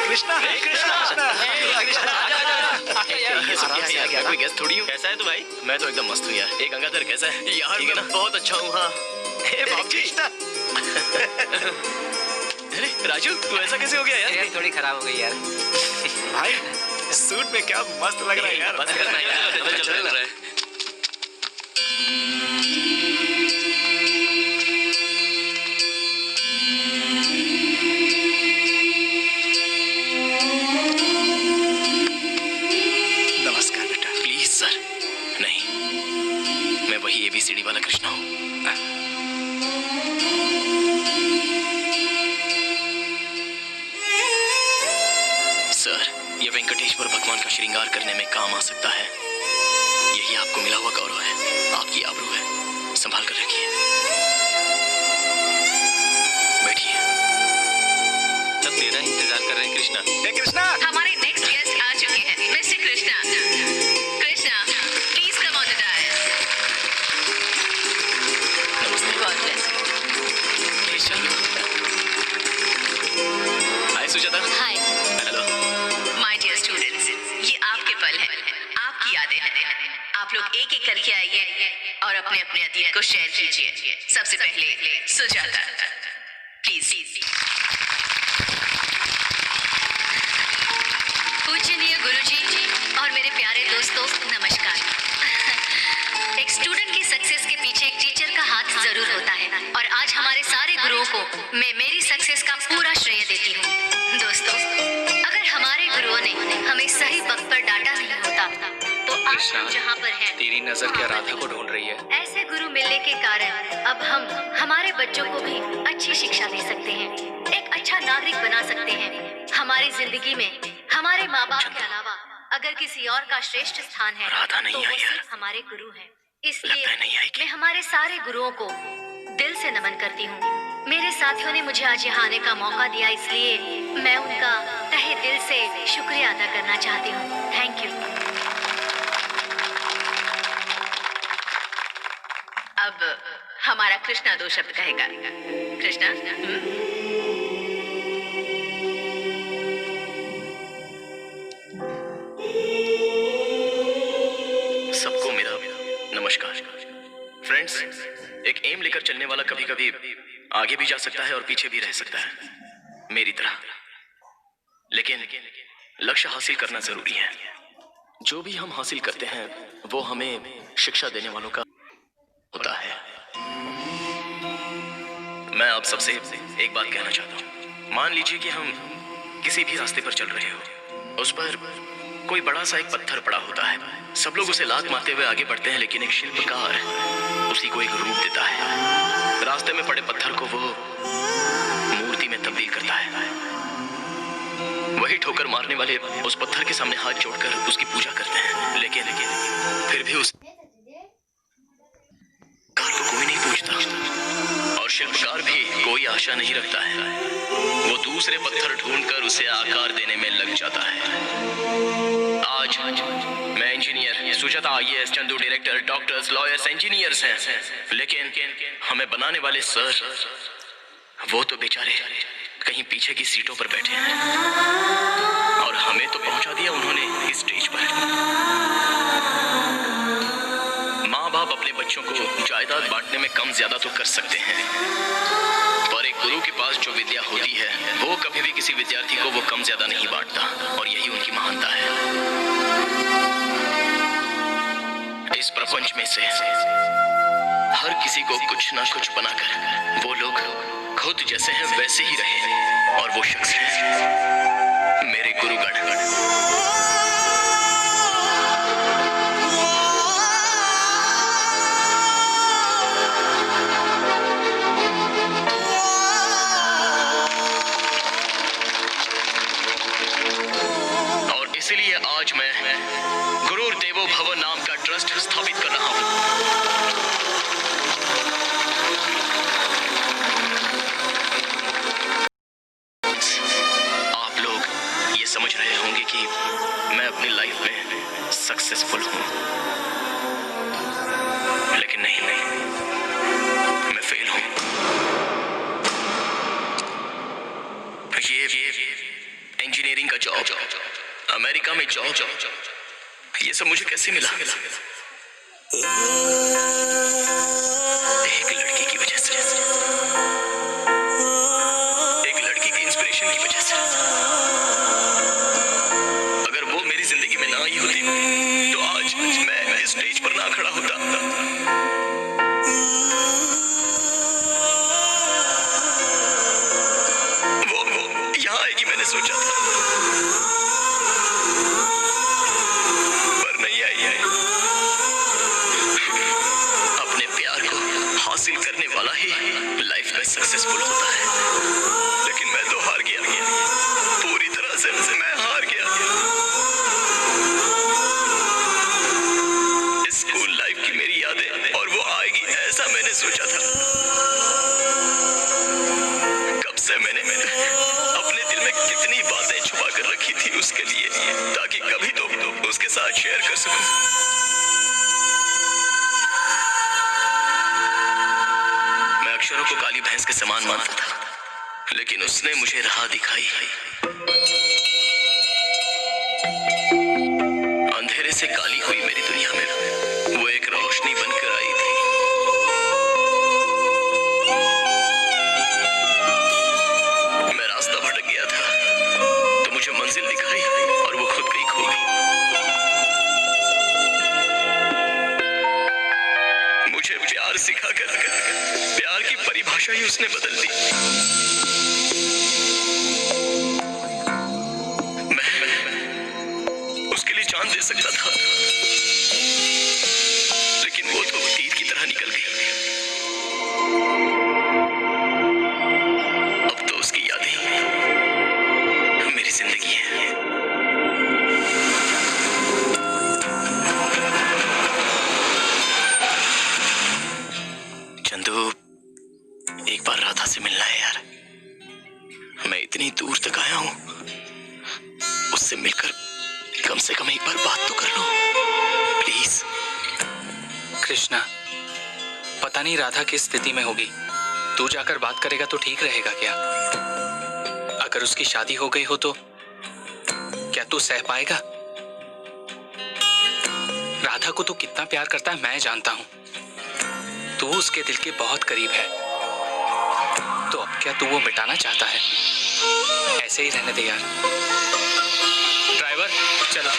कृष्णा कोई गेस्ट थोड़ी हूँ। कैसा है तू भाई? मैं तो एकदम मस्त हूँ यार। एक गंगाधर कैसा है? यार मैं बहुत अच्छा हूँ। हाँ अरे राजू तू ऐसा कैसे हो गया यार? थोड़ी खराब हो गई यार। भाई सूट में क्या मस्त लग रहा है यार। बस करना यार, चल रहा है। नमस्कार बेटा। प्लीज सर नहीं, मैं वही एबीसीडी वाला कृष्णा हूँ। सर ये वेंकटेश्वर भगवान का श्रृंगार करने में काम आ सकता है। यही आपको मिला हुआ गौरव है, आपकी आबरू है। संभाल कर रखिए। बैठिए। सब तेरा इंतजार कर रहे हैं कृष्णा। हे कृष्णा। हमारे नेक्स्ट गेस्ट आ चुके हैं, mister Krishna. Krishna please come on the dais. नमस्ते। God bless. Hi Sujata. Hi hello. My dear students, ये आपके पल हैं, आपकी यादें हैं। आप लोग एक एक करके आइए और अपने अपने अतीत को शेयर कीजिए। सबसे पहले सुजाता प्लीज। पूजनीय गुरुजी और मेरे प्यारे दोस्तों नमस्कार। एक स्टूडेंट की सक्सेस के पीछे एक टीचर का हाथ जरूर होता है और आज हमारे सारे गुरुओं को मैं मेरी सक्सेस का पूरा श्रेय देती हूँ। दोस्तों अगर हमारे गुरुओं ने हमें सही वक्त पर डांटा नहीं होता तो आज हम जहाँ पर हैं तेरी नजर क्या राधा को ढूंढ रही है? ऐसे गुरु मिलने के कारण अब हम हमारे बच्चों को भी अच्छी शिक्षा दे सकते हैं, एक अच्छा नागरिक बना सकते हैं। हमारी जिंदगी में हमारे माँ बाप के अलावा अगर किसी और का श्रेष्ठ स्थान है राधा नहीं तो वो आई यार। सिर्फ हमारे गुरु हैं। इसलिए लगता है नहीं आएगी। मैं हमारे सारे गुरुओं को दिल से नमन करती हूँ। मेरे साथियों ने मुझे आज यहाँ आने का मौका दिया, इसलिए मैं उनका तहे दिल से शुक्रिया अदा करना चाहती हूँ। Thank you. अब हमारा कृष्णा 2 शब्द कहेगा। कृष्णा। सबको मेरा नमस्कार। फ्रेंड्स, एक एम लेकर चलने वाला कभी कभी आगे भी जा सकता है और पीछे भी रह सकता है, मेरी तरह। लेकिन लक्ष्य हासिल करना जरूरी है। जो भी हम हासिल करते हैं वो हमें शिक्षा देने वालों का होता है। मैं आप सबसे एक बात कहना चाहता हूँ। मान लीजिए कि हम किसी भी रास्ते पर चल रहे हो, उस पर कोई बड़ा सा एक पत्थर पड़ा होता है। सब लोग उसे लात मारते हुए आगे बढ़ते हैं, लेकिन एक शिल्पकार उसी को एक रूप देता है। रास्ते में पड़े पत्थर को वो मूर्ति में तब्दील करता है। वही ठोकर मारने वाले उस पत्थर के सामने हाथ जोड़कर उसकी पूजा करते हैं, लेकिन फिर भी उस कार को कोई नहीं पूछता और शिल्पकार भी कोई आशा नहीं रखता है। वो दूसरे पत्थर ढूंढकर उसे आकार देने में लग जाता है। आज मैं engineer, Sujata IAS, Chandu director, doctors, lawyers, engineers हैं, लेकिन हमें बनाने वाले सर वो तो बेचारे कहीं पीछे की सीटों पर बैठे हैं और हमें तो पहुंचा दिया उन्होंने इस स्टेज पर। माँ बाप अपने बच्चों को जायदाद बांटने में कम ज्यादा तो कर सकते हैं, पर एक गुरु के पास जो विद्या होती है वो कभी भी किसी विद्यार्थी को वो कम ज्यादा नहीं बांटता, और यही उनकी महानता है। इस प्रपंच में से हर किसी को कुछ ना कुछ बनाकर वो लोग खुद जैसे हैं वैसे ही रहे, और वो शख्स है मेरे गुरुगण। और इसलिए आज मैं गुरुर देवो भव नाम का ट्रस्ट स्थापित कर रहा हूं। आप लोग ये समझ रहे होंगे कि मैं सब मुझे कैसे मिला? एक लड़की की वजह से, एक लड़की की इंस्पिरेशन की वजह से। अगर वो मेरी जिंदगी में ना आई होती तो आज मैं इस स्टेज पर ना खड़ा होता। वो यहाँ आएगी मैंने सोचा था, पर नहीं आई। अपने प्यार को हासिल करने वाला ही लाइफ में सक्सेसफुल होता है, लेकिन मैं तो हार गया, पूरी तरह से मैं हार गया। स्कूल लाइफ की मेरी यादें और वो आएगी ऐसा मैंने सोचा था। कब से मैंने अपने दिल में कितनी बातें छुपा कर रखी थी उसके लिए, ताकि कभी तो उसके साथ शेयर कर सकूं। मैं अक्षरों को काली भैंस के समान मानता था, लेकिन उसने मुझे राह दिखाई। अंधेरे से काली हुई मेरी दुनिया में वो एक रोशनी बनकर आई थी। मैं रास्ता भटक गया था तो मुझे मंजिल दिखाई और वो खुद गई खो गई। मुझे प्यार सिखाकर प्यार की परिभाषा ही उसने बदल दी। मैं उसके लिए जान दे सकता था, लेकिन वो तो तीर की तरह निकल गई। अब तो उसकी यादें मेरी जिंदगी है। चंदू, एक बार राधा से मिलना है यार। मैं इतनी दूर तक आया हूं, उससे मिलकर कम से कम एक बार बात तो कर लो प्लीज। कृष्णा, पता नहीं राधा किस स्थिति में होगी। तू जाकर बात करेगा तो ठीक रहेगा क्या? अगर उसकी शादी हो गई हो तो क्या तू सह पाएगा? राधा को तू कितना प्यार करता है मैं जानता हूं। तू उसके दिल के बहुत करीब है, तो अब क्या तू वो मिटाना चाहता है? ऐसे ही रहने दे यार। ड्राइवर चलो।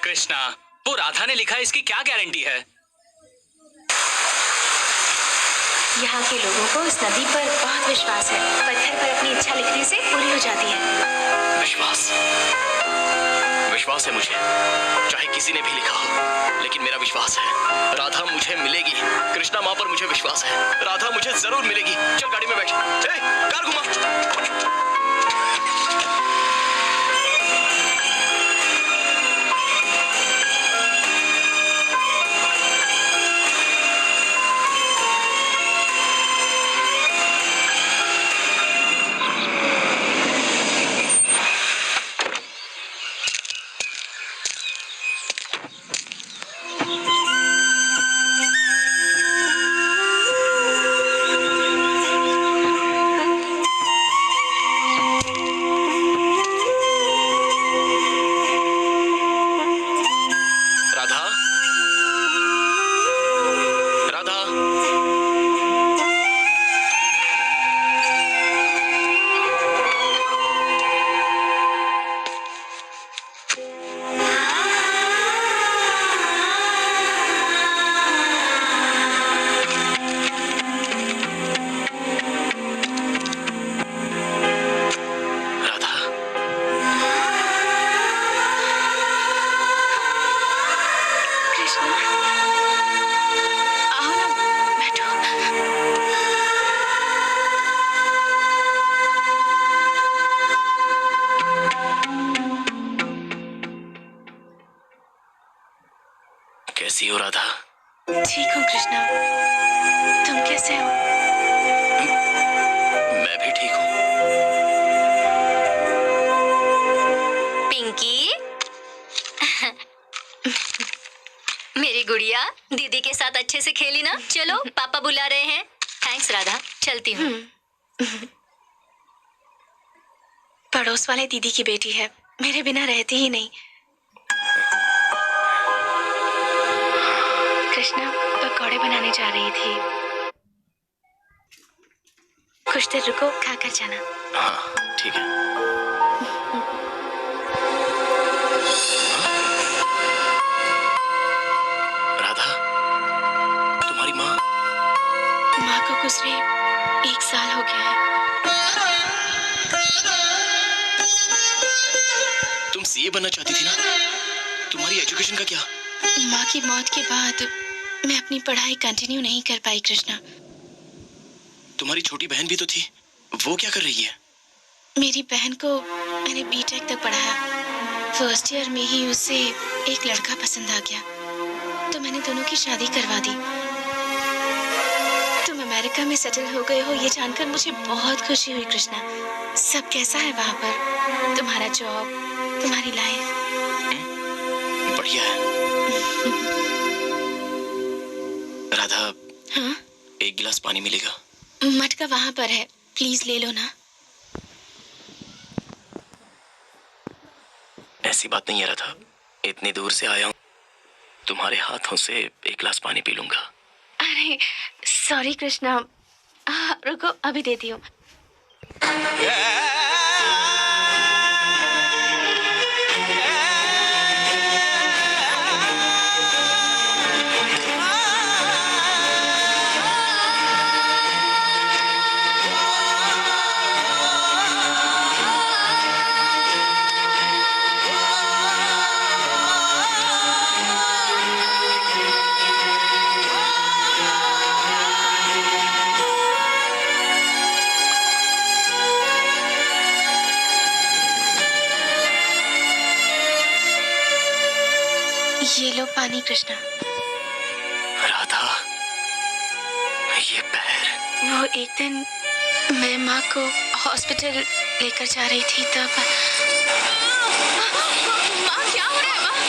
कृष्णा, वो राधा ने लिखा है, इसकी क्या गारंटी है? यहाँ के लोगों को इस नदी पर बहुत विश्वास है। पत्थर पर अपनी इच्छा लिखने से पूरी हो जाती है। विश्वास है मुझे, चाहे किसी ने भी लिखा हो, लेकिन मेरा विश्वास है राधा मुझे मिलेगी। कृष्णा माँ पर मुझे विश्वास है, राधा मुझे जरूर मिलेगी। चल गाड़ी में बैठ, कार घुमा। कैसी हो राधा? ठीक हूँ कृष्णा, तुम कैसे हो? मैं भी ठीक हूँ। पिंकी मेरी गुड़िया, दीदी के साथ अच्छे से खेली ना? चलो पापा बुला रहे हैं। थैंक्स राधा, चलती हूँ। पड़ोस वाले दीदी की बेटी है, मेरे बिना रहती ही नहीं। कृष्णा पकौड़े बनाने जा रही थी, कुछ देर रुको, खा कर जाना। हाँ ठीक है। राधा, तुम्हारी माँ? माँ को गुजरे 1 साल हो गया है। तुम सीए बनना चाहती थी ना? तुम्हारी एजुकेशन का क्या? माँ की मौत के बाद मैं अपनी पढ़ाई कंटिन्यू नहीं कर पाई कृष्णा। तुम्हारी छोटी बहन भी तो थी, वो क्या कर रही है? मेरी बहन को मैंने बीटेक तक पढ़ाया। फर्स्ट ईयर में ही उसे एक लड़का पसंद आ गया, तो मैंने दोनों की शादी करवा दी। तुम अमेरिका में सेटल हो गए हो ये जानकर मुझे बहुत खुशी हुई कृष्णा। सब कैसा है वहाँ पर? तुम्हारा जॉब, तुम्हारी लाइफ? बढ़िया है। राधा, हाँ? एक गिलास पानी मिलेगा? मटका वहाँ पर है, प्लीज ले लो ना। ऐसी बात नहीं है राधा, इतनी दूर से आया हूँ, तुम्हारे हाथों से एक गिलास पानी पी लूंगा। अरे सॉरी कृष्णा, रुको अभी देती हूँ। ये लो पानी कृष्णा। राधा, ये पैर। वो एक दिन मैं माँ को हॉस्पिटल लेकर जा रही थी तब। माँ क्या हो रहा है?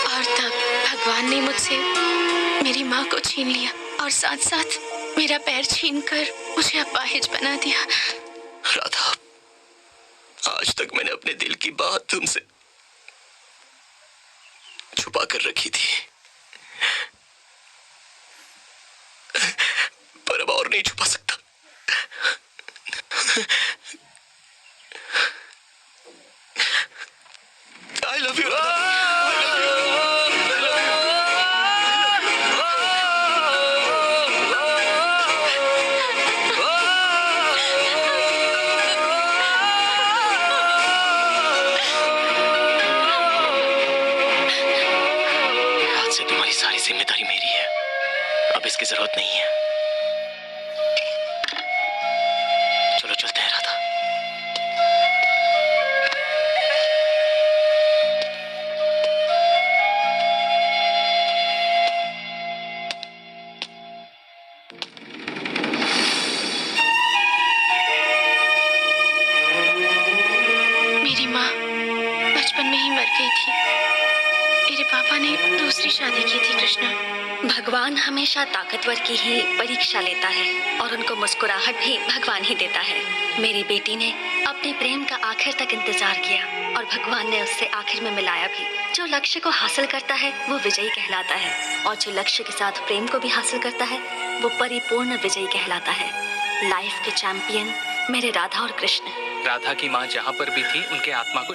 और तब भगवान ने मुझसे मेरी माँ को छीन लिया और साथ साथ मेरा पैर छीनकर मुझे अपाहिज बना दिया। राधा, आज तक मैंने अपने दिल की बात तुमसे छुपा कर रखी थी, पर अब और नहीं छुपा सकता। I love you, Radha. सारी जिम्मेदारी मेरी है, अब इसकी जरूरत नहीं है। चलो चलते हैं राधा। मेरी माँ बचपन में ही मर गई थी। मेरे पापा ने दूसरी शादी की थी कृष्णा। भगवान हमेशा ताकतवर की ही परीक्षा लेता है और उनको मुस्कुराहट भी भगवान ही देता है। मेरी बेटी ने अपने प्रेम का आखिर तक इंतजार किया और भगवान ने उससे आखिर में मिलाया भी। जो लक्ष्य को हासिल करता है वो विजयी कहलाता है और जो लक्ष्य के साथ प्रेम को भी हासिल करता है वो परिपूर्ण विजयी कहलाता है। लाइफ के चैंपियन मेरे राधा और कृष्ण। राधा की माँ जहाँ पर भी थी उनके आत्मा को